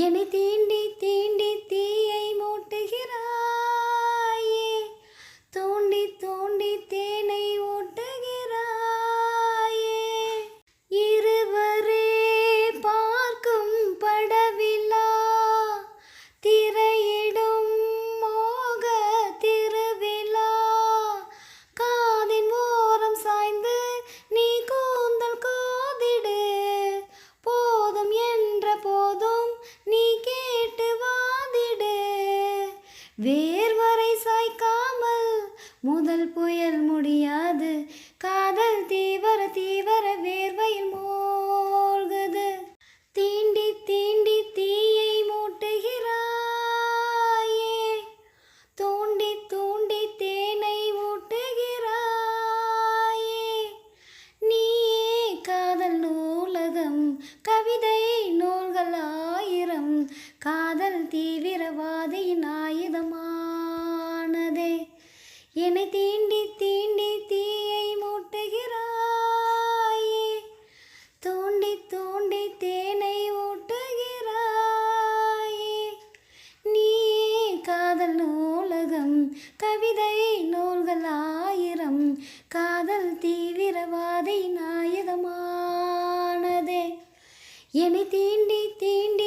என்னை தீண்டி தீண்டி தீயை மூட்டுகிறாயே, தோண்டி தோண்டி தேனை ஊட்டுகிறாயே. இருவரே பார்க்கும் படவில்லா, திரையிடும் மோக திருவிழா. காதின் ஓரம் சாய்ந்து நீ கூந்தல் கோதிடு, போதும் என்ற போதும் நீ கேட்டு வாதிடு. வேர்வரை சாய்க்காமல் முதல் புயல் முடியாது, காதல் தீவர தீவர வேர்வையில் மூழ்குது. தீண்டி தீண்டி தீயை மூட்டுகிறாயே, தோண்டி தோண்டி தேனை ஊட்டுகிறாயே. நீயே காதல் நூலகம், கவிதை நூல்கள் ஆயிரம், காதல் தீவிரவாதியின் ஆயுதமானதே. என்னை தீண்டி தீண்டி தீயை மூட்டுகிறாயே, தோண்டி தோண்டி தேனை ஊட்டுகிறாயே. நீயே காதல் நூலகம், கவிதை நூல்கள் ஆயிரம், காதல் தீவிரவாதியின் ஆயுதமானதே. என்னை தீண்டி தீண்டி